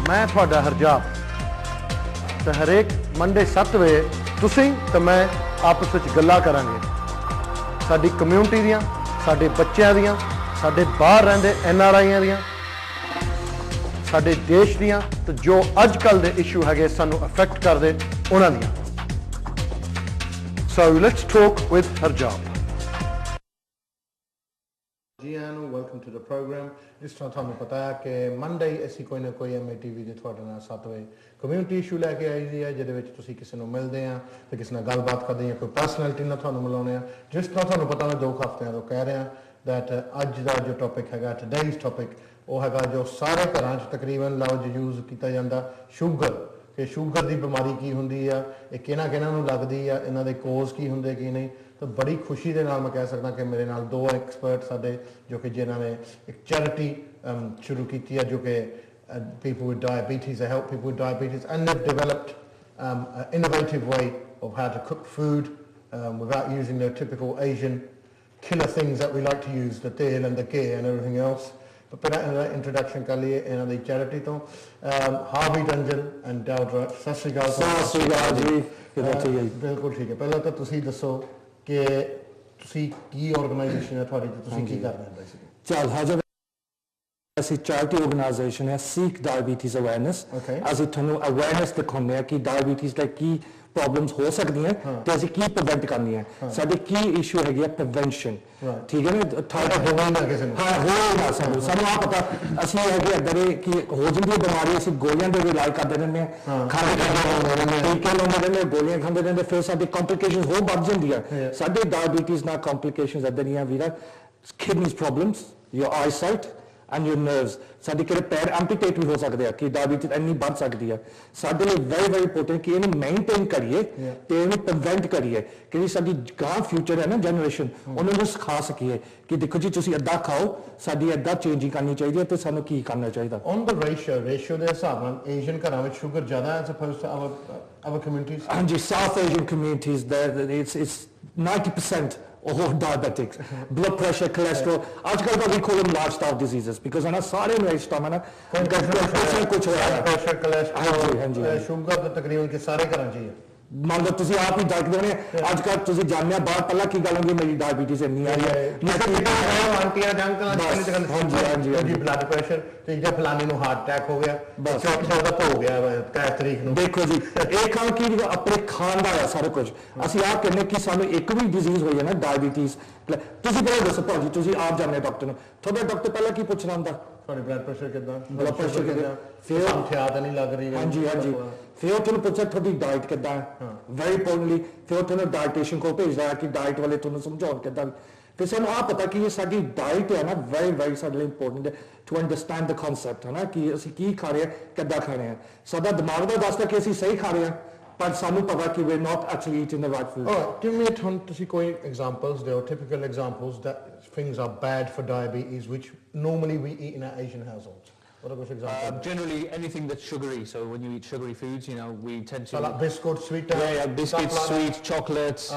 मैं थोड़ा हरजाप तो हरेक मंडे 7 बजे तुसीं तो मैं आपस में गल्लां करांगे साडी कम्यूनिटी दियां साडे बच्चों दियां साडे बाहर रहंदे NRIयां दियां साडे देश दियां तो जो अजकल दे इशू हैगे सानू अफेक्ट करदे उन्हां दियां So let's talk with Harjap. Welcome to the program. जिस तरह थानू पता है कि मंडे असी कोई ना कोई MATV ਦੇ ਤੁਹਾਡੇ ਨਾਲ 7 ਵਜੇ ਕਮਿਊਨਿਟੀ ਇਸ਼ੂ ਲੈ ਕੇ ਆਈ ਦੀ ਹੈ ਜਿਹਦੇ ਵਿੱਚ ਤੁਸੀਂ ਕਿਸੇ ਨੂੰ ਮਿਲਦੇ ਆ ਤੇ ਕਿਸੇ ਨਾਲ ਗੱਲਬਾਤ ਕਰਦੇ ਆ ਕੋਈ ਪਰਸਨੈਲਿਟੀ ਨਾਲ ਤੁਹਾਨੂੰ ਮਿਲਾਉਂਦੇ ਆ ਜਿਸ ਤਰ੍ਹਾਂ ਤੁਹਾਨੂੰ ਪਤਾ ਮੈਂ 2 ਹਫ਼ਤਿਆਂ ਤੋਂ ਕਹਿ ਰਿਹਾ that ਅੱਜ ਦਾ ਜੋ ਟੌਪਿਕ ਹੈਗਾ today's topic ਉਹ ਹੈਗਾ ਜੋ ਸਾਰੇ ਘਰਾਂ 'ਚ ਤਕਰੀਬਨ ਲਫ਼ਜ਼ ਯੂਜ਼ ਕੀਤਾ ਜਾਂਦਾ ਸ਼ੂਗਰ ਕਿ ਸ਼ੂਗਰ ਦੀ ਬਿਮਾਰੀ ਕੀ ਹੁੰਦੀ ਆ ਇਹ ਕਿਹਨਾਂ ਨੂੰ ਲੱਗਦੀ ਆ ਇਹਨਾਂ ਦੇ ਕੋਜ਼ ਕੀ ਹੁੰਦੇ ਕੀ ਨਹੀਂ तो बड़ी खुशी के नाल मैं कह सकता कि मेरे नाल 2 एक्सपर्ट साडे जो कि जिन्होंने एक चैरिटी शुरू की है जो कि people with diabetes they help people with diabetes and they've developed an innovative way of how to cook food without using the typical Asian killer things that we like to use the tel and the ghee and everything else but पहला introduction कर लिए इन्हां दी charity तो Harvey Dhanjal and Darroch सत श्री अकाल जी बिल्कुल ठीक है पहला तो तुसीं दसो कि तुसी की ऑर्गेनाइजेशन है थोड़ी तुसी की कर रहे हैं बेसिकली चल हाजर ऐसी चैरिटी ऑर्गेनाइजेशन है सीक डायबिटीज अवेयरनेस ਅਸੀਂ ਤੁਹਾਨੂੰ ਅਵੇਅਰਨੈਸ ਦਿਖਾਉਂਦੇ ਆ ਕਿ ਡਾਇਬੀਟੀਜ਼ ਦਾ ਕੀ ਪ੍ਰੋਬਲਮਸ ਹੋ ਸਕਦੀਆਂ ਤੇ ਅਸੀਂ ਕੀ ਪ੍ਰੀਵੈਂਟ ਕਰਨੀ ਹੈ ਸਾਡੇ ਕੀ ਇਸ਼ੂ ਹੈਗੀ ਆ ਪ੍ਰੀਵੈਂਸ਼ਨ ਠੀਕ ਹੈ ਨਾ ਤੁਹਾਡਾ ਹੋਣਾ ਨਾ ਕਿਸੇ ਨੂੰ ਹਾਂ ਹੋਣਾ ਸਾਨੂੰ ਆ ਪਤਾ ਅਸੀਂ ਹੈਗੇ ਅੰਦਰੇ ਕਿ ਹੋ ਜਾਂਦੀ ਬਿਮਾਰੀ ਅਸੀਂ ਗੋਲੀਆਂ ਦੇ ਇਲਾਜ ਕਰਦੇ ਰਹਿੰਦੇ ਆ ਖਾਣੇ ਟੀਕੇ ਲਾਉਂਦੇ ਰਹਿੰਦੇ ਗੋਲੀਆਂ ਖਾਂਦੇ ਰਹਿੰਦੇ ਫਿਰ ਸਾਡੀ ਕੰਪਲਿਕੇਸ਼ਨਸ ਹੋਰ ਵੱਧ ਜਾਂਦੀਆਂ ਸਾਡੇ ਡਾਇਬੀਟੀਜ਼ ਨਾਲ ਕੰਪਲਿਕੇਸ਼ਨਸ ਇਦਾਂ ਦੀਆਂ ਵੀਰਾ kidneys problems your eyesight and your nerves ਸਾਡੇ ਕਿਹੜੇ ਪੈਰ ਐਂਪੀਟੇਟ ਵੀ ਹੋ ਸਕਦੇ ਆ ਕਿ ਡਾਇਬੀਟੀਜ਼ ਇੰਨੀ ਵੱਧ ਸਕਦੀ ਆ ਸਾਡੇ ਲਈ ਵੈਰੀ ਵੈਰੀ ਇੰਪੋਰਟੈਂਟ ਕਿ ਇਹਨੂੰ ਮੇਨਟੇਨ ਕਰੀਏ ਤੇ ਇਹਨੂੰ ਪ੍ਰੀਵੈਂਟ ਕਰੀਏ ਕਿ ਸਾਡੀ ਗਾਂ ਫਿਊਚਰ ਹੈ ਨਾ ਜਨਰੇਸ਼ਨ ਉਹਨਾਂ ਨੂੰ ਸਿਖਾ ਸਕੀਏ ਕਿ ਦੇਖੋ ਜੀ ਤੁਸੀਂ ਅੱਧਾ ਖਾਓ ਸਾਡੀ ਅੱਧਾ ਚੇਂਜ ਕਰਨੀ ਚਾਹੀਦੀ ਹੈ ਤੇ ਸਾਨੂੰ ਕੀ ਕਰਨਾ ਚਾਹੀਦਾ ਔਨ ਦ ਰੇਸ਼ੀਓ ਦੇ ਹਿਸਾਬ ਨਾਲ ਏਸ਼ੀਅਨ ਘਰਾਂ ਵਿੱਚ ਸ਼ੂਗਰ ਜ਼ਿਆਦਾ as opposed to our communities ਹਾਂਜੀ South Asian communities it's 90% or diabetics, blood pressure, cholesterol. आजकल we call them lifestyle diseases because है ना सारे में इस टाइम है ना कुछ pressure, cholesterol, sugar तो तकरीबन के सारे करना चाहिए मान लो तुसी आप ही देखते हो आजकल तुसी जानने बाहर पहला की गल होंगी मेरी डायबिटीज इतनी आ रही है आंटियां अंकल जी ब्लड प्रेशर ते जे फलाने नु हार्ट अटैक हो गया बस चौथा तो हो गया कै तारीख नु देखो जी एक खान की अपने खान दा है सारा कुछ ਅਸੀਂ ਆ ਕਹਿੰਦੇ ਕਿ ਸਾਨੂੰ ਇੱਕ ਵੀ ਡਿਜ਼ੀਜ਼ ਹੋਈ ਹੈ ਨਾ ਡਾਇਬੀਟੀਜ਼ ਤੁਸੀਂ ਪਹਿਲਾਂ ਦੱਸੋ ਭਾਜੀ ਤੁਸੀਂ ਆਪ ਜਾਣਦੇ ਡਾਕਟਰ ਨੂੰ ਤੁਹਾਡਾ ਡਾਕਟਰ ਪਹਿਲਾਂ ਕੀ ਪੁੱਛਣਾ ਹੁੰਦਾ ਤੁਹਾਡਾ ਬਲੱਡ ਪ੍ਰੈਸ਼ਰ ਕਿਦਾਂ ਬਲੱਡ ਪ੍ਰੈਸ਼ਰ ਕਿਦਾਂ ਫਿਰ ਹਥਿਆਰ ਨਹੀਂ ਲੱਗ ਰਹੀ ਹਾਂਜੀ ਹਾਂਜੀ ਫਿਰ ਤੁਹਾਨੂੰ ਪੁੱਛਿਆ ਤੁਹਾਡੀ ਡਾਈਟ ਕਿਦਾਂ ਹੈ ਵੈਰੀ ਇੰਪੋਰਟੈਂਟਲੀ ਫਿਰ ਤੁਹਾਨੂੰ ਡਾਈਟੀਸ਼ੀਅਨ ਕੋਲ ਭੇਜਦਾ ਕਿ ਡਾਈਟ ਵਾਲੇ ਤੁਹਾਨੂੰ ਸਮਝਾਉਣ ਕਿਦਾਂ ਫਿਰ ਸਾਨੂੰ ਆ ਪਤਾ ਕਿ ਇਹ ਸਾਡੀ ਡਾਈਟ ਹੈ ਨਾ ਵੈਰੀ ਵੈਰੀ ਸਾਡੇ ਲਈ ਇੰਪੋਰਟੈਂਟ ਹੈ ਟੂ ਅੰਡਰਸਟੈਂਡ ਦ ਕਨਸੈਪਟ ਹੈ ਨਾ ਕਿ ਅਸੀਂ ਕੀ ਖਾ ਰਹੇ ਹਾਂ ਕਿੱਦਾਂ ਖਾ ਰਹੇ ਹਾਂ ਸਾਡਾ ਦਿਮਾਗ ਦਾ ਦੱਸਦਾ ਕਿ ਅਸੀਂ ਸਹੀ ਖਾ ਰਹੇ ਹਾਂ but ਸਾਨੂੰ ਪਤਾ ਕਿ we're not actually eating the right food. Oh, give me a ton ਤੁਸੀਂ ਕੋਈ examples there are typical examples that things are bad for diabetes which normally we eat in our Asian households. What are those examples? Generally anything that's sugary. So when you eat sugary foods, you know, we tend to like biscuits, sweet biscuits, sweets, chocolates,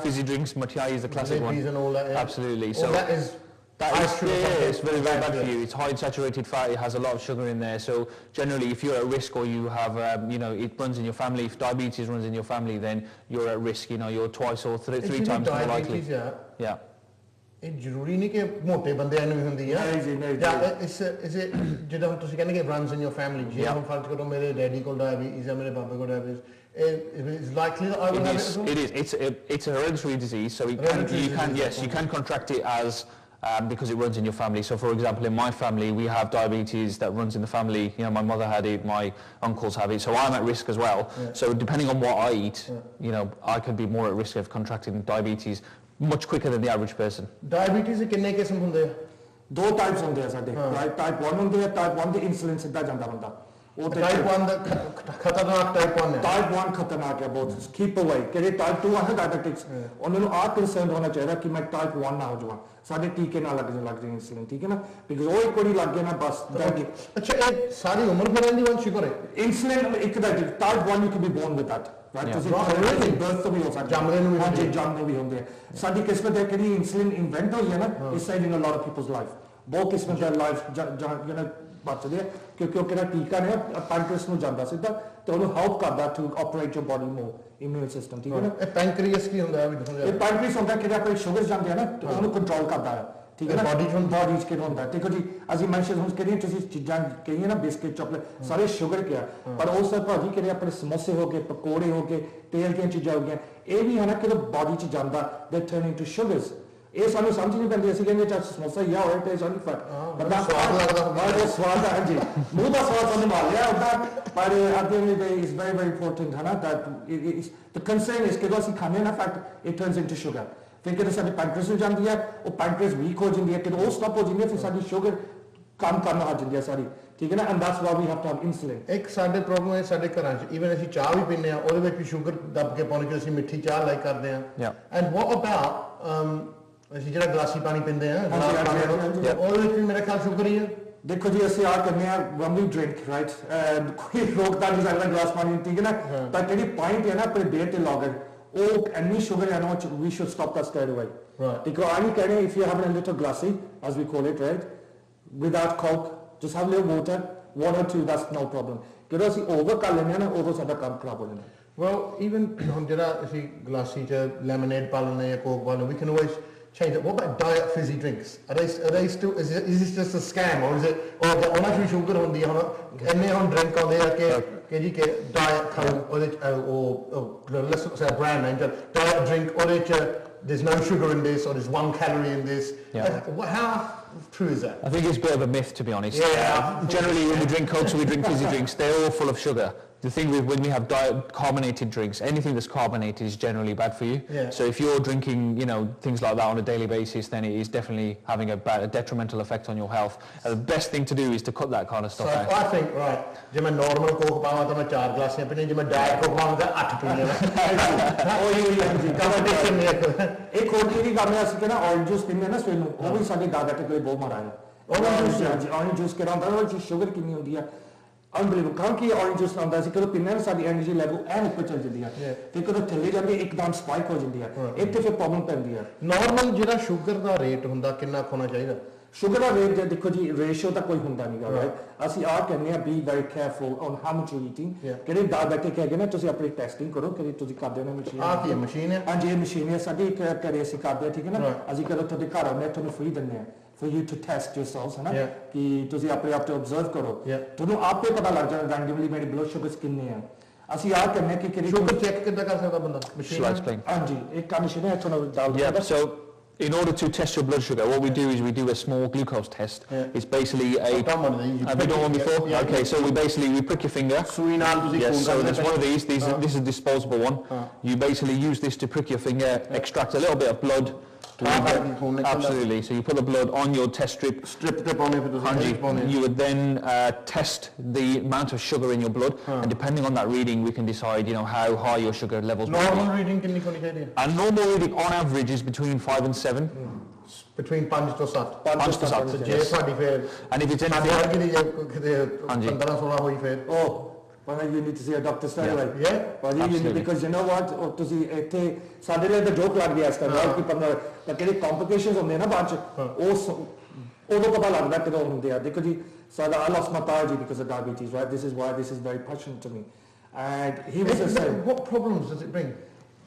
fizzy drinks, mathai is the classic one. And all that, yeah. Absolutely. So that is it's very, very bad for you. It's high in saturated fat. It has a lot of sugar in there. So generally, if you're at risk or you have, you know, it runs in your family. If diabetes runs in your family, then you're at risk. You know, you're twice or three times more likely. Yeah. ਇਹ ਜ਼ਰੂਰੀ ਨਹੀਂ ਕਿ ਮੋਟੇ ਬੰਦਿਆਂ ਨੂੰ ਵੀ ਹੁੰਦੀ ਆ ਇਸ ਜਿਹੜਾ ਹੁਣ ਤੁਸੀਂ ਕਹਿੰਦੇ ਕਿ runs in your family ਜੇ ਹੁਣ ਫਰਜ਼ ਕਰੋ ਮੇਰੇ ਡੈਡੀ ਕੋਲ ਡਾਇਬੀਟੀਜ਼ ਹੈ ਮੇਰੇ ਬਾਬੇ ਕੋਲ diabetes it's likely that I will have it as well? It is. It's a hereditary disease, so you can contract it as because it runs in your family. So for example, in my family we have diabetes that runs in the family. You know, my mother had it, my uncles have it, so I'm at risk as well. So depending on what I eat, you know, I could be more at risk of contracting diabetes much quicker than the average person. Diabetes ਦੇ ਕਿੰਨੇ ਕਿਸਮ ਹੁੰਦੇ ਆ 2 types ਹੁੰਦੇ ਆ ਸਾਡੇ type 1 ਹੁੰਦੇ ਆ ਟਾਈਪ 1 ਦੇ ਇਨਸੂਲਿਨ ਸਿੱਧਾ ਜਾਂਦਾ ਹੁੰਦਾ ਉਹ ਟਾਈਪ 1 ਦਾ ਖਤਰਨਾਕ ਟਾਈਪ 1 ਹੈ ਟਾਈਪ 1 ਖਤਰਨਾਕ ਹੈ ਬਹੁਤ ਕੀਪ ਅਵੇ ਕਿਹੜੇ ਟਾਈਪ 2 ਹੈ ਡਾਇਬੈਟਿਕਸ ਉਹਨਾਂ ਨੂੰ ਆ ਕੰਸਰਨ ਹੋਣਾ ਚਾਹੀਦਾ ਕਿ ਮੈਂ ਟਾਈਪ 1 ਨਾ ਹੋ ਜਾਵਾਂ ਸਾਡੇ ਟੀਕੇ ਨਾਲ ਲੱਗ ਜਾਏ ਇਨਸੂਲਿਨ ਠੀਕ ਹੈ ਨਾ ਬਿਕਾਜ਼ ਉਹ ਇੱਕ ਵਾਰੀ ਲੱਗ ਗਿਆ ਨਾ ਬਸ ਅੱਛਾ ਇਹ ਸਾਰੀ ਉਮਰ ਭਰ ਰਹਿੰਦੀ ਵਨ ਸ਼ੂਗਰ ਹੈ ਇਨਸੂਲਿਨ ਇੱਕ ਦਾ type 1 you can be born with that ਤੁਸੀਂ ਬਰਥ ਤੋਂ ਵੀ ਹੋ ਸਕਦਾ ਜੰਮਦੇ ਨੂੰ ਵੀ ਹਾਂਜੀ ਜੰਮਦੇ ਵੀ ਹੁੰਦੇ ਆ ਸਾਡੀ ਕਿਸਮਤ ਹੈ ਕਿ ਇਨਸੂਲਿਨ ਇਨਵੈਂਟ ਹੋਈ ਹੈ ਨਾ ਇਸ side in a lot of peoples life ਬਹੁਤ ਕਿਸਮਤ ਹੈ ਲਾਈਫ ਯੂ ਨੋ ਬਚਦੇ ਆ ਕਿਉਂਕਿ ਉਹ ਕਿਹੜਾ ਟੀਕਾ ਨੇ ਪੈਂਕ੍ਰੀਅਸ ਨੂੰ ਜਾਂਦਾ ਸਿੱਧਾ ਤੇ ਉਹਨੂੰ ਹੈਲਪ ਕਰਦਾ to operate your body more immune system ਠੀਕ ਹੈ ਨਾ ਇਹ ਪੈਂਕ੍ਰੀਅਸ ਕੀ ਹੁੰਦਾ ਹੈ ਵੀ ਦੱਸੋ ਇਹ ਪੈਂਕ੍ਰੀਅਸ ਹੁੰਦਾ ਕਿਹੜਾ ਆਪਣੇ ਸ਼ੂਗਰ ਜਾਂਦੇ ਆ ਨਾ ਉਹਨੂੰ ਕੰਟਰੋਲ ਕਰਦਾ ਹੈ ਠੀਕ ਹੈ ਨਾ ਬੋਡੀ ਚ ਕਿਹੜਾ ਹੁੰਦਾ ਦੇਖੋ ਜੀ ਅਸੀਂ ਮੈਂਸ਼ਨ ਹੁਣ ਕਿਹੜੀਆਂ ਤੁਸੀਂ ਚੀਜ਼ਾਂ ਕਹੀਏ ਨਾ ਬਿਸਕਿਟ ਚਾਕਲੇਟ ਸਾਰੇ ਸ਼ੂਗਰ ਕਿਆ ਪਰ ਉਹ ਸਰ ਭਾਜੀ ਕਿਹੜੇ ਆਪਣੇ ਸਮੋਸੇ ਹੋ ਗਏ ਪਕੌੜੇ ਹੋ ਗਏ ਤੇਲ ਦੀਆਂ ਚੀਜ਼ਾਂ ਹੋ ਗਈਆਂ ਇਹ ਵੀ ਹੈ ਨਾ ਕਿ ਬੋਡੀ ਚ ਜਾਂਦਾ ਦੇ ਟਰਨ ਇਨਟੂ ਸ਼ੂਗਰਸ ਇਹ ਸਾਨੂੰ ਸਮਝ ਨਹੀਂ ਪੈਂਦੀ ਅਸੀਂ ਕਹਿੰਦੇ ਚਾਹ ਸਮੋਸਾ ਹੀ ਆ ਹੋਏ ਤੇ ਸਾਨੂੰ ਫਟ ਬੰਦਾ ਸਵਾਦ ਲੱਗਦਾ ਬਹੁਤ ਸਵਾਦ ਹੈ ਜੀ ਮੂੰਹ ਦਾ ਸਵਾਦ ਸਾਨੂੰ ਮਾਰ ਲਿਆ ਉਹਦਾ ਪਰ at the end of the day is very very important ਹੈ ਨਾ that the concern is ਕਿ ਅਸੀਂ ਖਾਣੇ ਨਾ fact it turns into sugar ਫਿਰ ਕਿਤੇ ਸਾਡੇ ਪੈਂਕ੍ਰੀਅਸ ਨੂੰ ਜਾਂਦੀ ਹੈ ਉਹ ਪੈਂਕ੍ਰੀਅਸ ਵੀਕ ਹੋ ਜਾਂਦੀ ਹੈ ਕਿ ਉਹ ਸਟਾਪ ਹੋ ਜਾਂਦੀ ਹੈ ਫਿਰ ਸਾਡੀ ਸ਼ੂਗਰ ਕੰਮ ਕਰਨਾ ਹਟ ਜਾਂਦੀ ਹੈ ਸਾਰੀ ਠੀਕ ਹੈ ਨਾ and that's why we have to have insulin ਇੱਕ ਸਾਡੇ ਪ੍ਰੋਬਲਮ ਹੈ ਸਾਡੇ ਘਰਾਂ 'ਚ ਈਵਨ ਅਸੀਂ ਚਾਹ ਵੀ ਪੀਂਦੇ ਆ ਉਹਦੇ ਵਿੱਚ ਵੀ ਸ਼ੂਗਰ ਦੱਬ ਕੇ ਪਾਉਣੀ ਕਿ ਅਸੀਂ ਮਿੱਠੀ ਚਾਹ ਲਾਈਕ ਕਰਦੇ ਆ ਐਂਡ ਵਾਟ ਅਬਾਊਟ ਅਸੀਂ ਜਿਹੜਾ ਗਲਾਸੀ ਪਾਣੀ ਪੀਂਦੇ ਆ ਉਹਦੇ ਵਿੱਚ ਵੀ ਮੇਰੇ ਖਿਆਲ ਸ਼ੂਗਰ ਹੀ ਆ ਦੇਖੋ ਜੀ ਅਸੀਂ ਆ ਕਰਨੇ ਆ when we drink right ਕੋਈ ਰੋਕਦਾ ਨਹੀਂ ਸਕਦਾ ਗਲਾਸ ਪਾਣੀ ਠੀਕ ਹੈ ਨਾ ਤਾਂ ਜਿਹੜੀ ਪੁਆਇੰਟ ਹੈ ਨਾ ਆਪਣੇ ਡੇਟ ਤੇ ਲੌਗਰ ਉਹ ਇੰਨੀ ਸ਼ੂਗਰ ਹੈ ਨਾ we should stop that straight away because I'm saying if you have a little glassy as we call it right without coke just have a little water one or two that's no problem ਜਦੋਂ ਅਸੀਂ over ਕਰ ਲੈਂਦੇ ਆ ਨਾ ਉਦੋਂ ਸਾਡਾ ਕੰਮ ਖਰਾਬ ਹੋ ਜਾਂਦਾ well even ਹੁਣ ਜਿਹੜਾ ਅਸੀਂ ਗਲਾਸੀ 'ਚ ਲੈਮੋਨੇਡ ਪਾ ਲੈਂਦੇ ਆ ਕੋਕ ਪਾ ਲੈਂਦੇ we can always change it. What about diet fizzy drinks? Are they still? Is this just a scam, or is it? Or ਉਹਨਾਂ ਵਿੱਚ ਸ਼ੂਗਰ ਹੁੰਦੀ ਹੈ ਹੁਣ ਇੰਨੇ ਹੁਣ ਡਰਿੰਕ ਆਉਂਦੇ ਆ ਕਿ ਜੀ ਕਿ diet ਖਾਓ ਉਹਦੇ ਉਹ let's say a brand name diet drink ਉਹਦੇ ਚ there's no sugar in this or there's 1 calorie in this. How true is that? I think it's a bit of a myth, to be honest. Generally, when we drink Cokes or we drink fizzy drinks, they're all full of sugar. The thing with when we have carbonated drinks, anything that's carbonated is generally bad for you. So if you're drinking, things like that on a daily basis, then it is definitely having a detrimental effect on your health. The best thing to do is to cut that kind of stuff out. So I think, right, ਜੇ ਮੈਂ normal Coke ਪਾਵਾਂ ਤਾਂ ਮੈਂ 4 ਗਲਾਸੀਆਂ ਪੀਣੇ ਜੇ ਮੈਂ diet Coke ਪਾਵਾਂ ਤਾਂ 8 ਪੀਣੇ ਉਹੀ ਹਾਂਜੀ ਕੰਪੀਟੀਸ਼ਨ ਨਹੀਂ ਇੱਕ ਹੋਰ ਜਿਹੜੀ ਗੱਲ ਹੈ ਅਸੀਂ ਕਹਿੰਦਾ orange juice ਪੀਂਦੇ ਨਾ ਸਵੇਰ ਨੂੰ ਉਹ ਵੀ ਸਾਡੇ diabetic ਲਈ ਬਹੁਤ ਮਾੜਾ ਹੈ orange juice ਕਿਹੜਾ ਹੁੰਦਾ ਉਹ ਚ ਸ਼ੂਗਰ ਕਿੰਨੀ ਹੁੰਦੀ ਆ unbelievable ਕਿਉਂਕਿ orange juice ਹੁੰਦਾ ਸੀ ਜਦੋਂ ਪੀਂਦੇ ਸਾਡੀ ਐਨਰਜੀ ਲੈਵਲ ਐਨ ਉੱਪਰ ਚੱਲ ਜਾਂਦੀ ਹੈ ਤੇ ਜਦੋਂ ਥੱਲੇ ਜਾਂਦੀ ਇੱਕਦਮ ਸਪਾਈਕ ਹੋ ਜਾਂਦੀ ਹੈ ਇੱਥੇ ਫਿਰ ਪ੍ਰੋਬਲਮ ਪੈਂਦੀ ਹੈ ਨਾਰਮਲ ਜਿਹੜਾ ਸ਼ੂਗਰ ਦਾ ਰੇਟ ਹੁੰਦਾ ਕਿੰਨਾ ਹੋਣਾ ਚਾਹੀਦਾ ਸ਼ੂਗਰ ਦਾ ਰੇਟ ਜੇ ਦੇਖੋ ਜੀ ਰੇਸ਼ੀਓ ਤਾਂ ਕੋਈ ਹੁੰਦਾ ਨਹੀਂਗਾ ਰਾਈਟ ਅਸੀਂ ਆ ਕਹਿੰਦੇ ਆ be very careful on how much you eating ਕਿਹੜੇ ਡਾਇਬੈਟਿਕ ਹੈਗੇ ਨਾ ਤੁਸੀਂ ਆਪਣੀ ਟੈਸਟਿੰਗ ਕਰੋ ਕਿ ਤੁਸੀਂ ਕਰਦੇ ਹੋ ਨਾ ਮਸ਼ੀਨ ਆ ਕੀ ਮਸ਼ੀਨ ਹੈ ਹਾਂਜੀ ਇਹ ਮਸ਼ੀਨ ਹੈ ਸਾਡੀ ਇੱਕ ਘਰੇ ਅਸੀਂ ਕਰਦੇ ਠੀਕ ਹੈ ਨਾ ਅਸੀਂ ਕਦੋਂ ਤੁਹਾਡੇ ਘਰ ਆਉਂਦੇ ਤੁਹਾਨੂੰ ਫ੍ਰੀ ਦਿੰਦੇ ਆ for you to test yourselves है ना कि ਤੁਸੀਂ ਆਪਣੇ ਆਪ ਤੇ observe ਕਰੋ ਤੁਹਾਨੂੰ ਆਪੇ ਪਤਾ ਲੱਗ ਜਾਣਾ randomly ਮੇਰੇ ਬਲੱਡ ਸ਼ੂਗਰਸ ਕਿੰਨੇ ਆ ਅਸੀਂ ਆ ਕਰਨੇ ਕਿ ਕਿਹੜੀ ਸ਼ੂਗਰ ਚੈੱਕ ਕਿੱਦਾਂ ਕਰ ਸਕਦਾ ਬੰਦਾ ਮਸ਼ੀਨ ਹਾਂਜੀ ਇੱਕ ਮਸ਼ੀਨ ਹੈ ਤੁਹਾਨੂੰ ਡਾਲ ਦਿੰਦਾ so in order to test your blood sugar what we do is we do a small glucose test it's basically a have you done one before okay so we prick your finger so there's one of these this is a disposable one you basically use this to prick your finger extract a little bit of blood absolutely so you put the blood on your test strip on it you would then test the amount of sugar in your blood and depending on that reading we can decide how high your sugar levels normal reading ਕਿੰਨੀ ਹੋਣੀ ਚਾਹੀਦੀ ਹੈ and normal reading on average is between 5 and 7 between 5 to 7 5 to 7 ਜੇ ਤੁਹਾਡੀ ਫੇਰ and if it's anything ਕਿਤੇ 15 16 ਹੋਈ ਫੇਰ Well, you need to see a doctor straight away. But you need, because you know what? ਤੁਸੀਂ ਇੱਥੇ ਸਾਡੇ ਲਈ ਤਾਂ ਜੋਕ ਲੱਗ ਗਿਆ ਇਸ ਤਰ੍ਹਾਂ ਕਿ ਪਰ ਕਿਹੜੇ ਕੰਪਲਿਕੇਸ਼ਨਸ ਹੁੰਦੇ ਨਾ ਬਾਅਦ ਚ ਉਸ ਉਦੋਂ ਪਤਾ ਲੱਗਦਾ ਕਿਦੋਂ ਹੁੰਦੇ ਆ ਦੇਖੋ ਜੀ ਸਾਡਾ I lost my thyroid because of diabetes right this is why this is very passionate to me and he was saying what problems does it bring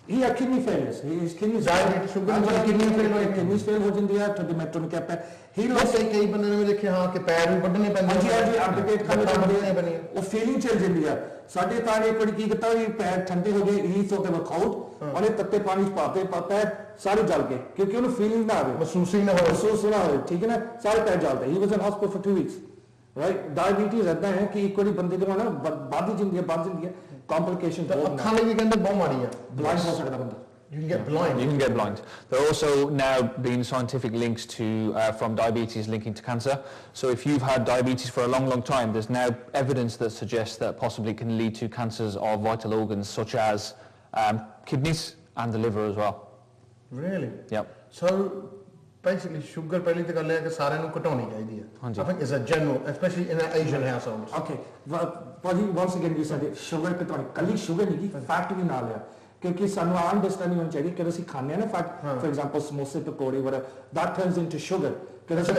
he had kidney failures his kidneys diabetes sugar kidneys fail ਹੋ ਜਾਂਦੀ ਹੈ ਤੁਹਾਡੀ ਮੈਟਰੋਨ cap ਹੈ he lost ਕਈ ਬੰਦੇ ਨੇ ਦੇਖਿਆ ਹਾਂ ਕਿ ਪੈਰ ਵੀ ਵੱਢਣੇ ਪੈਂਦੇ ਹਾਂਜੀ ਐਂਪੂਟੇਟ ਕਰਨੇ ਪੈਂਦੇ ਉਹ ਫੀਲਿੰਗ ਚੱਲ ਜਾਂਦੀ ਆ ਸਾਡੇ ਤਾਂ ਇੱਕ ਵਾਰੀ ਕੀ ਕੀਤਾ ਵੀ ਪੈਰ ਠੰਡੇ ਹੋ ਗਏ ਹੀ ਸੋ ਕੇ ਵਰਕਆਊਟ ਉਹਨੇ ਤੱਤੇ ਪਾਣੀ ਚ ਪਾਤੇ ਪੈਰ ਸਾਰੇ ਜਲ ਗਏ ਕਿਉਂਕਿ ਉਹਨੂੰ ਫੀਲਿੰਗ ਨਾ ਆਵੇ ਮਹਿਸੂਸ ਨਾ ਹੋਵੇ ਠੀਕ ਹੈ ਨਾ ਸਾਰੇ ਪੈਰ ਜਲਦੇ ਹੀ was in hospital for 2 weeks right diabetes ਇਦਾਂ ਹੈ ਕਿ ਇੱਕ ਵਾਰੀ ਬੰਦੇ ਦੇ ਨਾ ਵੱਧ ਜਾਂਦੀ ਹੈ complications ਅੱਖਾਂ ਲਈ ਵੀ ਕਹਿੰਦੇ ਬਹੁਤ ਮਾੜੀ ਆ ਬਲਾਈਂਡ ਹੋ ਸਕਦਾ ਬੰਦਾ You can get blind. There are also now been scientific links to from diabetes linking to cancer. So if you've had diabetes for a long time, there's now evidence that suggests that possibly can lead to cancers of vital organs such as kidneys and the liver as well. Really? Yep. So basically sugar ਪਹਿਲੀ ਤਾਂ ਗੱਲ ਹੈ ਕਿ ਸਾਰਿਆਂ ਨੂੰ ਘਟਾਉਣੀ ਚਾਹੀਦੀ ਹੈ I think it's a general especially in Asian households. Okay. But once again you said sugar ਘਟਾਉਣੀ ਕੱਲੀ sugar ਨਹੀਂ ਕਿ fat ਵੀ ਨਾਲ ਆ ਕਿਉਂਕਿ ਸਾਨੂੰ ਅੰਡਰਸਟੈਂਡਿੰਗ ਹੋਣੀ ਚਾਹੀਦੀ ਕਿ ਅਸੀਂ ਖਾਂਦੇ ਆ ਨਾ ਫੈਟ ਫॉर ਐਗਜ਼ਾਮਪਲ ਸਮੋਸੇ ਪਕੌੜੇ ਵਗੈਰਾ that turns into sugar ਕਿ ਅਸੀਂ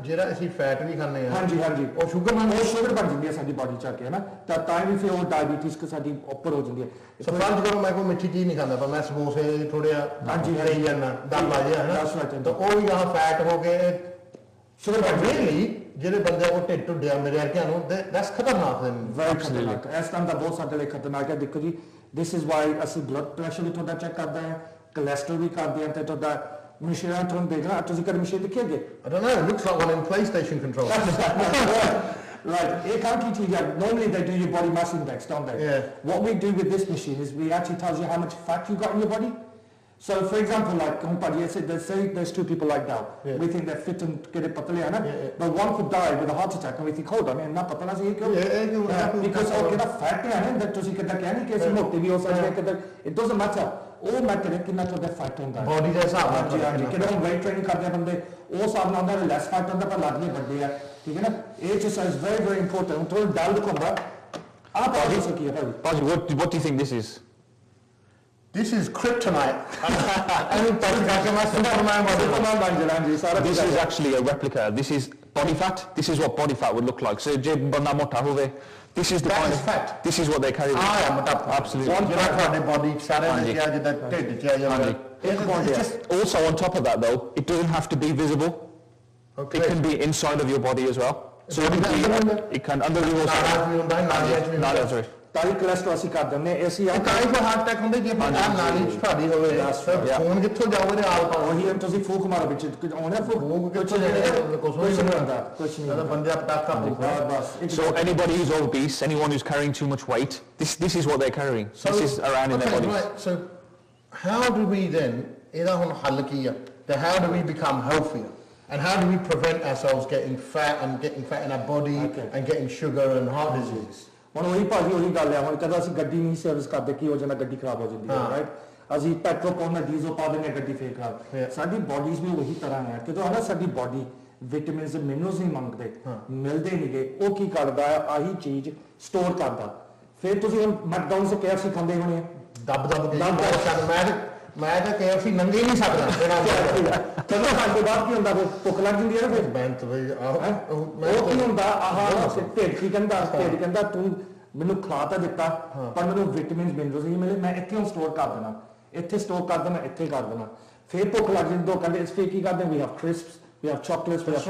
ਜਿਹੜਾ ਅਸੀਂ ਫੈਟ ਵੀ ਖਾਂਦੇ ਆ ਹਾਂਜੀ ਉਹ ਸ਼ੂਗਰ ਬਣ ਜਾਂਦੀ ਹੈ ਸਾਡੀ ਬਾਡੀ ਚ ਆ ਕੇ ਨਾ ਤਾਂ ਵੀ ਫਿਰ ਉਹ ਡਾਇਬੀਟੀਜ਼ ਕਿ ਸਾਡੀ ਉੱਪਰ ਹੋ ਜਾਂਦੀ ਹੈ ਫਰਜ਼ ਕਰੋ ਮੈਂ ਕੋਈ ਮਿੱਠੀ ਚੀਜ਼ ਨਹੀਂ ਖਾਂਦਾ ਪਰ ਮੈਂ ਸਮੋਸੇ ਥੋੜੇ ਰਹੀ ਜਾਂਦਾ ਦਮ ਆ ਜਿਹਾ ਹੈ ਤਾਂ ਉਹ ਵੀ ਆਹ ਫੈਟ ਹੋ ਕੇ ਸ਼ੂਗਰ ਬਣ ਜਾਂਦੀ ਜਿਹੜੇ ਬੰਦੇ ਕੋਲ ਢਿੱਡ ਢੁੱਡਿਆ ਮੇਰੇ ਵਰਗਿਆਂ ਨੂੰ ਦੈਟਸ ਖਤਰਨਾਕ ਹੈ ਵੈਰੀ ਖਤਰਨਾਕ ਇਸ ਟਾਈਮ ਦਾ ਬਹੁਤ ਸਾਡੇ ਲਈ ਖਤਰਨਾਕ ਹੈ ਦੇਖੋ ਜੀ ਦਿਸ ਇਜ਼ ਵਾਈ ਅਸੀਂ ਬਲੱਡ ਪ੍ਰੈਸ਼ਰ ਵੀ ਤੁਹਾਡਾ ਚੈੱਕ ਕਰਦੇ ਹਾਂ ਕੋਲੇਸਟ੍ਰੋਲ ਵੀ ਕਰਦੇ ਹਾਂ ਤੇ ਤੁਹਾਡਾ ਮਸ਼ੀਨਾਂ ਤੁਹਾਨੂੰ ਦੇਖਣਾ ਤੁਸੀਂ ਕਦੇ ਮਸ਼ੀਨ ਦੇਖੀ ਅੱਗੇ I don't know it looks like one in PlayStation controller right ਇਹ ਕੰਮ ਕੀ ਚੀਜ਼ ਹੈ normally they do your body mass index don't they what we do with this machine is we actually tells you how much fat you got in your body. So, for example, like say there's two people like that. We think they're fit and get patle, but one could die with a heart attack, and we think, hold on, man, not patla se because get a fat that to see that can case it doesn't matter. All matter है कितना थोड़ा fat होता है. Body जैसा आप कितना हम weight training करते हैं बंदे, वो साथ में होता है less fat होता है पर लादने बढ़ते हैं, ठीक है ना? Exercise very very important. थोड़ा डाल दो कम्बा. आप आगे से किया भाई. What do you think this is? This is kryptonite. This is actually a replica. This is body fat. This is what body fat would look like. So, this is the kind of fat. This is what they carry. Absolutely. Also, on top of that, though, it doesn't have to be visible. Okay. It can be inside of your body as well. So it can under the water. ਤਾਈ cholesterol ਅਸੀਂ ਕਰ ਦਿੰਦੇ ਐਸੀ ਆ ਕਾਈ ਕੋ heart attack ਹੁੰਦੇ ਜੇ ਨਾਲੀ ਚ ਤੁਹਾਡੀ ਹੋਵੇ ਫੋਨ ਕਿੱਥੋਂ ਜਾਓਗੇ ਆਲ ਪਾ ਉਹੀ ਤੁਸੀਂ ਫੂਕ ਮਾਰੋ ਵਿੱਚ ਆਉਣਾ ਫੂਕ ਕਿੱਥੋਂ ਕੁਝ ਨਹੀਂ ਬੰਦੇ ਪਟਾਕਾ ਬਸ So anybody who's obese, anyone who's carrying too much weight, this is what they're carrying. This is around in their bodies. So how do we then ਇਹਦਾ ਹੁਣ ਹੱਲ ਕੀ ਆ that how do we become healthier and how do we prevent ourselves getting fat in our body and getting sugar and heart disease? ਹੁਣ ਉਹੀ ਭਾਜੀ ਉਹੀ ਗੱਲ ਹੈ ਹੁਣ ਕਦਾ ਅਸੀਂ ਗੱਡੀ ਨਹੀਂ ਸਰਵਿਸ ਕਰਦੇ ਕੀ ਹੋ ਜਾਂਦਾ ਗੱਡੀ ਖਰਾਬ ਹੋ ਜਾਂਦੀ ਹੈ ਰਾਈਟ ਅਸੀਂ ਪੈਟਰੋਲ ਪਾਉਂਦੇ ਡੀਜ਼ਲ ਪਾ ਦਿੰਦੇ ਗੱਡੀ ਫੇਰ ਖਰਾਬ ਸਾਡੀ ਬੋਡੀਜ਼ ਵੀ ਉਹੀ ਤਰ੍ਹਾਂ ਹੈ ਕਿਉਂਕਿ ਹਨਾ ਸਾਡੀ ਬੋਡੀ ਵਿਟਾਮਿਨਸ ਮਿਨਰਲਸ ਨਹੀਂ ਮੰਗਦੇ ਮਿਲਦੇ ਨਹੀਂਗੇ ਉਹ ਕੀ ਕਰਦਾ ਹੈ ਆਹੀ ਚੀਜ਼ ਸਟੋਰ ਕਰਦਾ ਫਿਰ ਤੁਸੀਂ ਹੁਣ ਮੈਕਡੋਨਲਡਸ ਤੇ KFC ਖਾਂਦੇ ਹੋਣੇ ਦੱਬ ਕੇ ਮੈਂ ਤਾਂ KFC ਨੰਗੇ ਨਹੀਂ ਸਕਦਾ ਚਲੋ ਸਾਡੇ ਬਾਅਦ ਕੀ ਹੁੰਦਾ ਫਿਰ ਭੁੱਖ ਲੱਗ ਜਾਂਦੀ ਹੈ ਫਿਰ ਬੈਂਤ ਬਈ ਉਹ ਕੀ ਹੁੰਦਾ ਆਹ ਢਿੱਡ ਕੀ ਕਹਿੰਦਾ ਤੂੰ ਮੈਨੂੰ ਖਾ ਤਾਂ ਦਿੱਤਾ ਪਰ ਮੈਨੂੰ ਵਿਟਾਮਿਨਸ ਮਿਨਰਲਸ ਨਹੀਂ ਮਿਲੇ ਮੈਂ ਇੱਥੇ ਸਟੋਰ ਕਰ ਦੇਣਾ ਇੱਥੇ ਸਟੋਰ ਕਰ ਦੇਣਾ ਇੱਥੇ ਕਰ ਦੇਣਾ ਫਿਰ ਭੁੱਖ ਲੱਗ ਜਾਂਦੀ ਦੋ ਕਹਿੰਦੇ ਇਸ ਫੇਰ ਕੀ ਕਰਦੇ we have crisps we have chocolates we have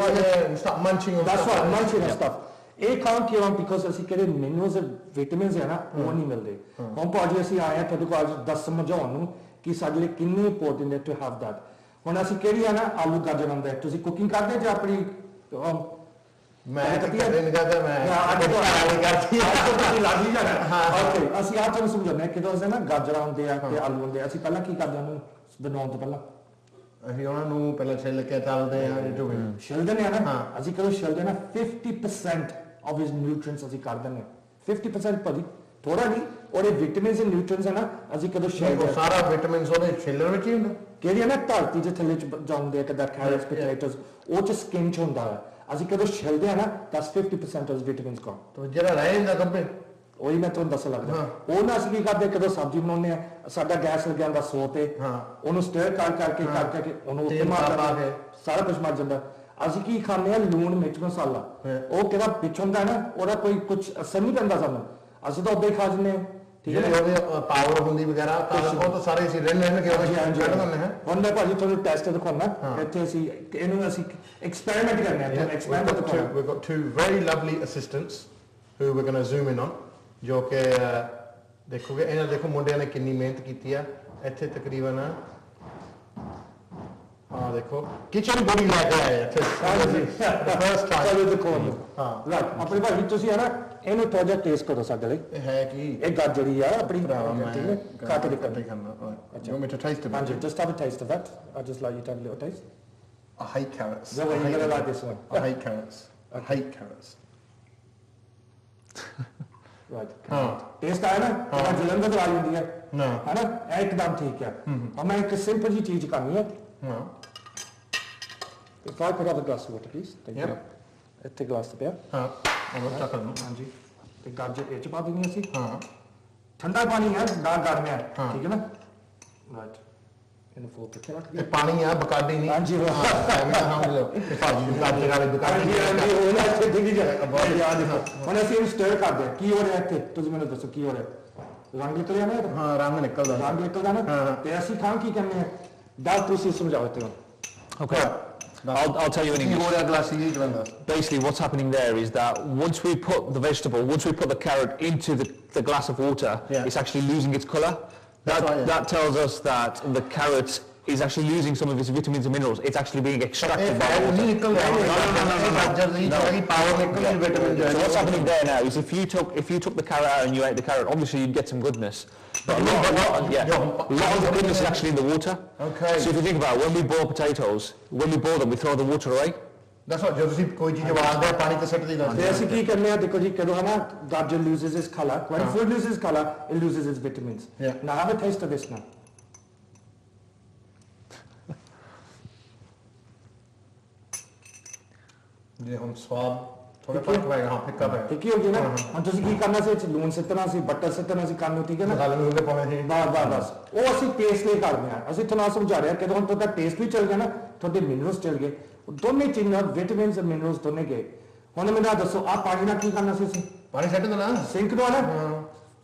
stop munching on that's right munching on stuff ਇਹ ਖਾਣ ਕਿਉਂ ਬਿਕੋਜ਼ ਅਸੀਂ ਕਿਹੜੇ ਮਿਨਰਲਸ ਵਿਟਾਮਿਨਸ ਹੈ ਨਾ ਉਹ ਨਹੀਂ ਮਿਲਦੇ ਹੁਣ ਭਾਜੀ ਅਸੀਂ ਆਏ ਆ ਤੁਹਾਡੇ ਕੋਲ ਅੱਜ 10 ਸਮਝਾਉਣ ਨੂੰ ਕਿ ਸਾਡੇ ਲਈ ਕਿੰਨੇ ਇੰਪੋਰਟੈਂਟ ਹੈ ਟੂ ਹੈਵ ਦੈਟ ਹੁਣ ਅਸੀਂ ਕਿਹੜੀ ਆ ਨਾ ਆਲੂ ਗਾਜਰ ਆਉਂਦਾ ਤੁਸੀਂ ਕੁਕਿੰਗ ਕਰਦੇ ਜਾਂ ਆਪਣੀ ਮੈਂ ਕਦੇ ਨਹੀਂ ਕਰਦਾ ਮੈਂ ਅੱਜ ਤੋਂ ਆਲੀ ਕਰਦੀ ਅੱਜ ਤੋਂ ਲੱਗ ਹੀ ਜਾਣਾ ਓਕੇ ਅਸੀਂ ਆਪ ਤੁਹਾਨੂੰ ਸਮਝਾਉਂਦੇ ਕਿ ਦੋਸਤ ਨਾ ਗਾਜਰਾਂ ਹੁੰਦੇ ਆ ਤੇ ਆਲੂ ਹੁੰਦੇ ਆ ਅਸੀਂ ਪਹਿਲਾਂ ਕੀ ਕਰਦੇ ਉਹਨੂੰ ਬਣਾਉਣ ਤੋਂ ਪਹਿਲਾਂ ਅਸੀਂ ਉਹਨਾਂ ਨੂੰ ਪਹਿਲਾਂ ਛਿੱਲ ਕੇ ਤਲਦੇ ਆ ਜੋ ਵੀ ਛਿਲਦੇ ਨੇ ਨਾ ਅਸੀਂ ਕਦੋਂ ਛਿਲਦੇ ਨਾ 50% ਆਫ ਹਿਸ ਨਿਊਟ੍ਰੀਐਂਟਸ ਅਸੀਂ ਕਰ ਦਿੰਦੇ 50% ਭਾਜੀ ਥੋੜਾ ਨਹੀਂ ਉਹਦੇ ਵਿਟਾਮਿਨਸ ਐਂਡ ਨਿਊਟ੍ਰੀਐਂਟਸ ਹੈ ਨਾ ਅਸੀਂ ਕਦੋਂ ਛਿਲਦੇ ਸਾਰਾ ਵਿਟਾਮਿਨਸ ਉਹਦੇ ਛਿੱਲਰ ਵਿੱਚ ਹੀ ਹੁੰਦਾ ਕਿਹੜੀ ਹੈ ਨਾ ਧਰਤੀ ਦੇ ਥੱਲੇ ਜਾਂਦੇ ਆ ਕਿਦਾਂ ਕੈਰਟਸ ਪੋਟੈਟੋਸ ਉਹ ਚ ਸਕਿਨ ਚ ਹੁੰਦਾ ਹੈ ਅਸੀਂ ਕਦੋਂ ਛਿਲਦੇ ਆ ਨਾ that's 50% ਆਫ ਵਿਟਾਮਿਨਸ ਗੋਨ ਤਾਂ ਜਿਹੜਾ ਰਹਿ ਜਾਂਦਾ ਗੱਬੇ ਉਹੀ ਮੈਂ ਤੁਹਾਨੂੰ ਦੱਸ ਲੱਗਦਾ ਉਹ ਨਾ ਅਸੀਂ ਕੀ ਕਰਦੇ ਕਦੋਂ ਸਬਜ਼ੀ ਬਣਾਉਂਦੇ ਆ ਸਾਡਾ ਗੈਸ ਲੱਗਿਆ ਹੁੰਦਾ 100 ਤੇ ਉਹਨੂੰ ਸਟੀਰ ਕਰਕੇ ਉਹਨੂੰ ਉੱਤੇ ਮਾਰ ਕੇ ਸਾਰਾ ਕੁਝ ਮਰ ਜਾਂਦਾ ਅਸੀਂ ਕੀ ਖਾਂਦੇ ਆ ਲੂਣ ਮਿਰਚ ਮਸਾਲਾ ਉਹ ਕਿਹੜਾ ਪਿੱਛੋਂ ਦਾ ਨਾ ਉਹਦਾ ਕੋਈ ਕੁਝ ਅਸਰ ਨਹੀਂ ਪੈਂਦਾ ਸਾਨੂੰ ਅਸੀਂ ਤਾਂ ਉੱਦਾਂ ਹੀ ਖਾ ਜਾਂਦੇ ਆ ਠੀਕ ਹੈ ਉਹਦੇ ਪਾਵਰ ਹੁੰਦੀ ਵਗੈਰਾ ਉਹ ਤਾਂ ਸਾਰੇ ਅਸੀਂ ਰਹਿਣ ਕੇ ਉਹ ਕੱਢ ਦਿੰਦੇ ਹਾਂ ਹੁਣ ਮੈਂ ਭਾਜੀ ਤੁਹਾਨੂੰ ਟੈਸਟ ਦਿਖਾਉਣਾ ਇੱਥੇ ਅਸੀਂ ਇਹਨੂੰ ਅਸੀਂ ਐਕਸਪੈਰੀਮੈਂਟ ਕਰਨਾ ਹੈ experiment we've got two very lovely assistants who we're going to zoom in on ਜੋ ਕਿ ਦੇਖੋਗੇ ਇਹਨਾਂ ਦੇਖੋ ਮੁੰਡਿਆਂ ਨੇ ਕਿੰਨੀ ਮਿਹਨਤ ਕੀਤੀ ਆ ਇੱਥੇ ਤਕਰੀਬਨ ਹਾਂ ਦੇਖੋ ਕਿਚਨ ਬੜੀ ਲੈ ਕੇ ਆਏ ਇੱਥੇ ਫਰਸਟ ਟਾਈਮ ਦੇਖੋ ਹਾਂ ਰਾਈਟ ਆਪਣੇ ਭਾਜੀ ਤੁਸੀਂ ਹੈ ਨਾ ਇਹਨੂੰ ਥੋੜਾ ਜਿਹਾ ਟੇਸਟ ਕਰੋ ਸਾਡੇ ਲਈ ਇਹ ਹੈ ਕੀ ਇਹ ਗਾਜਰੀ ਆ ਆਪਣੀ ਖਾ ਕੇ ਦੇਖੋ you want me to taste it? Just have a taste of that. I'll just let you have a little taste. I hate carrots. No, you're gonna like this one. I hate carrots. I hate carrots. Right. Taste आया ना? तो जलन तो आ जाती है. ना. है ना? एकदम ठीक है. और मैं एक सिंपल सी चीज करनी है. हाँ. If I could have a glass of water, please. Thank you. इतने glass पे. हाँ. और क्या करना? हाँ जी. तो गाजर एच पा देंगे ऐसी. हाँ. ठंडा पानी है, ना गर्म है. ठीक है ना? Right. ਇਹਨੂੰ ਫੋਕ ਕਿੱਥੇ ਰੱਖ ਇਹ ਪਾਣੀ ਆ ਬਕਾਡੀ ਨਹੀਂ ਹਾਂਜੀ ਐਵੇਂ ਨਾ ਸਮਝ ਲਓ ਕਿ ਭਾਜੀ ਬਕਾਡੇ ਵਾਲੇ ਬਕਾਡੀ ਉਹ ਨਾ ਇੱਥੇ ਡਿੱਗ ਜਾਏ ਬਹੁਤ ਯਾਦ ਦੇਖੋ ਹੁਣ ਅਸੀਂ ਇਹਨੂੰ ਸਟਰ ਕਰਦੇ ਹਾਂ ਕੀ ਹੋ ਰਿਹਾ ਇੱਥੇ ਤੁਸੀਂ ਮੈਨੂੰ ਦੱਸੋ ਕੀ ਹੋ ਰਿਹਾ ਰੰਗ ਨਿਕਲਿਆ ਨਾ ਹਾਂ ਰੰਗ ਨਿਕਲਦਾ ਨਾ ਤੇ ਅਸੀਂ ਖਾਂ ਕੀ ਕਹਿੰਦੇ ਆ ਦੱਸ ਤੁਸੀਂ ਸਮਝਾਓ ਤੇ Okay. I'll tell you in English. Basically, what's happening there is that once we put the vegetable, once we put the carrot into the glass of water, it's actually losing its colour. That tells us that the carrot is actually losing some of its vitamins and minerals. It's actually being extracted by water. So what's happening there now is if you took the carrot out and you ate the carrot, obviously you'd get some goodness. But a lot of the goodness is actually in the water. Okay. So if you think about it, when we boil potatoes, when we boil them, we throw the water away. That's what ਜਦੋਂ ਤੁਸੀਂ ਕੋਈ ਚੀਜ਼ ਉਬਾਲਦੇ ਆ ਪਾਣੀ ਤੇ ਸੁੱਟਦੀ ਦਾ ਤੇ ਅਸੀਂ ਕੀ ਕਰਨੇ ਆ ਦੇਖੋ ਜੀ ਕਦੋਂ ਹਨਾ Dhanjal loses its color. When food loses color, it loses its vitamins. Now have a taste of this now. ਜੇ ਹੁਣ ਸਵਾਦ ਥੋੜਾ ਫਰਕ ਪਏਗਾ ਹਾਂ ਫਿੱਕਾ ਪਏਗਾ ਠੀਕ ਹੋ ਗਿਆ ਨਾ ਹੁਣ ਤੁਸੀਂ ਕੀ ਕਰਨਾ ਸੀ ਇਹ ਚ ਲੂਣ ਸਿੱਟਣਾ ਸੀ ਬੱਟਰ ਸਿੱਟਣਾ ਸੀ ਕੰਮ ਠੀਕ ਹੈ ਨਾ ਮਸਾਲੇ ਨੂੰ ਪਾਉਣੇ ਸੀ ਬਸ ਉਹ ਅਸੀਂ ਟੇਸਟ ਲਈ ਕਰਦੇ ਆ ਅਸੀਂ ਤੁਹਾਨੂੰ ਸਮਝਾ ਰਿਹਾ ਕਿ ਹੁਣ ਤੁਹਾਡਾ ਟੇਸਟ ਵੀ ਚੱਲ ਗਿਆ ਨਾ ਤੁਹਾਡੇ ਮਿਨਰਲਸ ਚੱਲ ਗਏ ਦੋਨੇ ਚੀਜ਼ਾਂ ਵਿਟਾਮਿਨਸ ਤੇ ਮਿਨਰਲਸ ਦੋਨੇ ਗਏ ਹੁਣ ਮੈਨੂੰ ਦੱਸੋ ਆ ਪਾਣੀ ਨਾਲ ਕੀ ਕਰਨਾ ਸੀ ਅਸੀਂ ਪਾਣੀ ਸੱਟ ਦੇਣਾ ਸਿੰਕ ਤੋਂ ਨਾ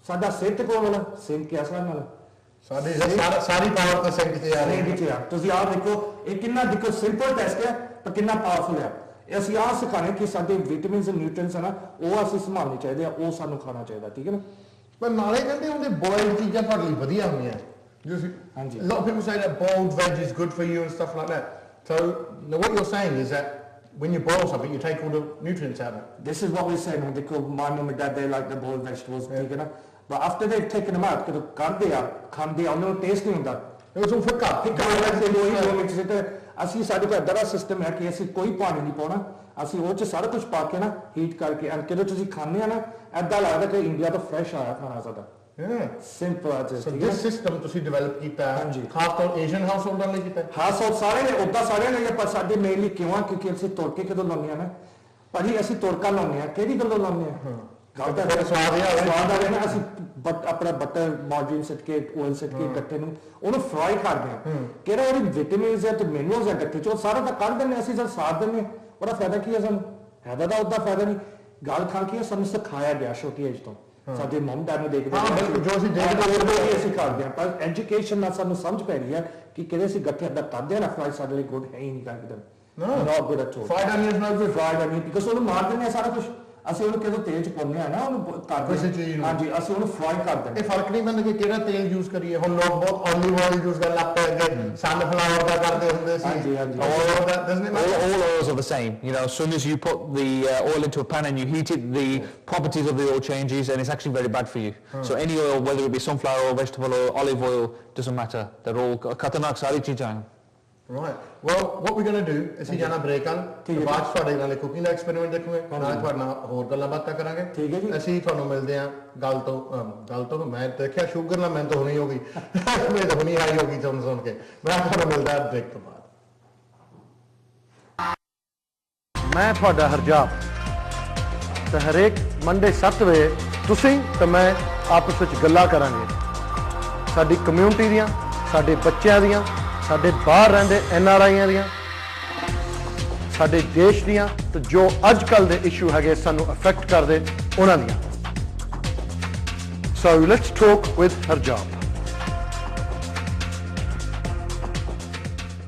ਸਾਡਾ ਸਿੱਟ ਕੋਲ ਵਾਲਾ ਸਿੰਕ ਆ ਸਾਡਾ ਨਾਲ ਸਾਡੀ ਸਾਰੀ ਪਾਵਰ ਤਾਂ ਸਿੰਕ ਤੇ ਆ ਰਹੀ ਹੈ ਤੁਸੀਂ ਆਪ ਦੇਖੋ ਇਹ ਕਿੰਨਾ ਦੇਖੋ ਸਿੰਪਲ ਟੈਸਟ ਹੈ ਪਰ ਕਿੰਨਾ ਪਾਵਰਫੁਲ ਹੈ ਅਸੀਂ ਆਹ ਸਿਖਾਣੇ ਕਿ ਸਾਡੇ ਵਿਟਾਮਿਨਸ ਐਂਡ ਨਿਊਟ੍ਰੀਐਂਟਸ ਹਨ ਉਹ ਅਸੀਂ ਸੰਭਾਲਣੇ ਚਾਹੀਦੇ ਆ ਉਹ ਸਾਨੂੰ ਖਾਣਾ ਚਾਹੀਦਾ ਠੀਕ ਹੈ ਨਾ ਪਰ ਨਾਲੇ ਕਹਿੰਦੇ ਹੁੰਦੇ ਬੋਇਲਡ ਚੀਜ਼ਾਂ ਤੁਹਾਡੇ ਲਈ ਵਧੀਆ ਹੁੰਦੀਆਂ ਜੋ ਹਾਂਜੀ a lot of people say that boiled veg is good for you and stuff like that so what you're saying is that when you boil something you take all the nutrients out of it this is what we're saying because my mom and dad they like the boiled vegetables ਠੀਕ ਹੈ ਨਾ but after they've taken them out ਜਦੋਂ ਕਰਦੇ ਆ ਖਾਂਦੇ ਆ ਉਹਨਾਂ ਨੂੰ ਟੇਸਟ ਨਹੀਂ ਹੁੰਦਾ ਉਹ ਸੋ ਫਿੱਕਾ ਲੱਗਦੇ ਲੋਈ ਮਿਕਸ ਤੇ ਅਸੀਂ ਸਾਡੇ ਕੋਲ ਇਦਾਂ ਦਾ ਸਿਸਟਮ ਹੈ ਕਿ ਅਸੀਂ ਕੋਈ ਪਾਣੀ ਨਹੀਂ ਪਾਉਣਾ ਅਸੀਂ ਉਹ ਚ ਸਾਰਾ ਕੁਝ ਪਾ ਕੇ ਨਾ ਹੀਟ ਕਰਕੇ ਐਂਡ ਜਦੋਂ ਤੁਸੀਂ ਖਾਂਦੇ ਆ ਨਾ ਐਦਾਂ ਲੱਗਦਾ ਕਿ ਇੰਡੀਆ ਤੋਂ ਫਰੈਸ਼ ਆਇਆ ਖਾਣਾ ਸਾਡਾ ਸਿੰਪਲ ਆ ਸੋ ਦਿਸ ਸਿਸਟਮ ਤੁਸੀਂ ਡਿਵੈਲਪ ਕੀਤਾ ਖਾਸ ਤੌਰ ਏਸ਼ੀਅਨ ਹਾਊਸ ਹੋਲਡਰ ਲਈ ਕੀਤਾ ਖਾਸ ਤੌਰ ਸਾਰੇ ਨੇ ਉਦਾਂ ਸਾਰਿਆਂ ਨੇ ਪਰ ਸਾਡੇ ਮੇਨਲੀ ਕਿਉਂ ਕਿਉਂਕਿ ਅਸੀਂ ਤੜਕੇ ਕਦੋਂ ਲਾਉਂਦੇ ਆ ਨਾ ਭਾਜੀ ਅਸੀਂ ਤੜਕਾ ਲਾਉਂਦੇ ਆ ਕਿਹੜੀ ਗੱਲੋਂ ਲਾਉਂਦੇ ਆ ਗੱਲ ਤਾਂ ਸਵਾਦ ਆ ਰਿਹਾ ਨਾ ਅਸੀਂ ਆਪਣਾ ਬਟਰ ਮਾਰਜਰੀਨ ਸਿੱਟ ਕੇ ਆਇਲ ਸਿੱਟ ਕੇ ਗੱਟੇ ਨੂੰ ਉਹਨੂੰ ਫਰਾਈ ਕਰਦੇ ਆ ਕਿਹੜਾ ਉਹਦੇ ਵਿਟਾਮਿਨਸ ਹੈ ਤੇ ਮਿਨਰਲਸ ਹੈ ਗੱਟੇ ਚੋਂ ਸਾਰਾ ਤਾਂ ਕੱਢ ਦਿੰਦੇ ਅਸੀਂ ਜਦ ਸਾੜ ਦਿੰਦੇ ਉਹਦਾ ਫਾਇਦਾ ਕੀ ਹੈ ਸਾਨੂੰ ਫਾਇਦਾ ਤਾਂ ਉਹਦਾ ਫਾਇਦਾ ਨਹੀਂ ਗੱਲ ਖਾਂ ਕੀ ਹੈ ਸਾਨੂੰ ਸਿਖਾਇਆ ਗਿਆ ਛੋਟੀ ਏਜ ਤੋਂ ਸਾਡੇ ਮਮ ਡੈਡ ਨੂੰ ਦੇਖਦੇ ਹਾਂ ਬਿਲਕੁਲ ਜੋ ਅਸੀਂ ਦੇਖਦੇ ਉਹ ਅਸੀਂ ਕਰਦੇ ਹਾਂ ਪਰ ਐਜੂਕੇਸ਼ਨ ਨਾਲ ਸਾਨੂੰ ਸਮਝ ਪੈ ਰਹੀ ਹੈ ਕਿ ਕਿਹੜੇ ਅਸੀਂ ਗੱਟੇ ਅੱਦਾ ਕਰਦੇ ਆ ਨਾ ਫਰਾਈ ਸਾਡੇ ਲਈ ਗੁੱਡ ਹੈ ਹੀ ਨਹੀਂ ਕਰਦੇ not good at all fried onions not good fried onion because ਉਹਨੂੰ ਮਾਰ ਦਿੰਦੇ ਆ ਸਾਰਾ ਕੁਝ ਅਸੀਂ ਉਹਨੂੰ ਕਿਦੋਂ ਤੇਲ ਚ ਪਾਉਂਦੇ ਆ ਨਾ ਉਹਨੂੰ ਕਰਦੇ ਹਾਂਜੀ ਅਸੀਂ ਉਹਨੂੰ ਫਰਾਈ ਕਰਦੇ ਹਾਂ ਇਹ ਫਰਕ ਨਹੀਂ ਪੈਂਦਾ ਕਿ ਕਿਹੜਾ ਤੇਲ ਯੂਜ਼ ਕਰੀਏ ਹੁਣ ਲੋਕ ਬਹੁਤ ਓਲੀਵ ਆਇਲ ਯੂਜ਼ ਕਰਨ ਲੱਗ ਪਏ ਅੱਗੇ ਸਨਫਲਾਵਰ ਦਾ ਕਰਦੇ ਹੁੰਦੇ ਸੀ ਹਾਂਜੀ ਹਾਂਜੀ all oils are the same you know as soon as you put the oil into a pan and you heat it the properties of the oil changes and it's actually very bad for you so any oil whether it be sunflower oil vegetable oil olive oil doesn't matter they're all khatanak sari cheezain Right. Well, what we're going to do is ਅਸੀਂ ਜਾਣਾ break ਨਾਲ ਤੇ ਬਾਅਦ ਤੁਹਾਡੇ ਨਾਲ cooking ਦਾ experiment ਦੇਖੂਗੇ ਨਾਲ ਤੁਹਾਡੇ ਨਾਲ ਹੋਰ ਗੱਲਾਂ ਬਾਤਾਂ ਕਰਾਂਗੇ ਠੀਕ ਹੈ ਜੀ ਅਸੀਂ ਤੁਹਾਨੂੰ ਮਿਲਦੇ ਹਾਂ ਗੱਲ ਤੋਂ ਮੈਂ ਦੇਖਿਆ ਸ਼ੂਗਰ ਨਾਲ ਮੈਂ ਤਾਂ ਹੋਣੀ ਹੋ ਗਈ ਮੈਂ ਤਾਂ ਹੋਣੀ ਹਾਈ ਹੋ ਗਈ ਸੁਣ ਕੇ ਮੈਂ ਤੁਹਾਨੂੰ ਮਿਲਦਾ ਬ੍ਰੇਕ ਤੋਂ ਬਾਅਦ ਮੈਂ ਤੁਹਾਡਾ ਹਰਜਾਪ ਤੇ ਹਰੇਕ ਮੰਡੇ 7 ਵਜੇ ਤੁਸੀਂ ਤੇ ਮੈਂ ਆਪਸ ਵਿੱਚ ਗੱਲਾਂ ਕਰਾਂਗੇ ਸਾਡੀ ਕਮਿਊਨਿਟੀ ਦੀਆਂ ਸਾਡੇ ਬੱਚਿਆਂ ਦੀਆਂ ਸਾਡੇ ਬਾਹਰ ਰਹਿੰਦੇ NRIਆਂ ਦੀਆਂ ਸਾਡੇ ਦੇਸ਼ ਦੀਆਂ ਤੇ ਜੋ ਅੱਜ ਕੱਲ ਦੇ ਇਸ਼ੂ ਹੈਗੇ ਸਾਨੂੰ ਅਫੈਕਟ ਕਰਦੇ ਉਹਨਾਂ ਦੀਆਂ so let's talk with Harjap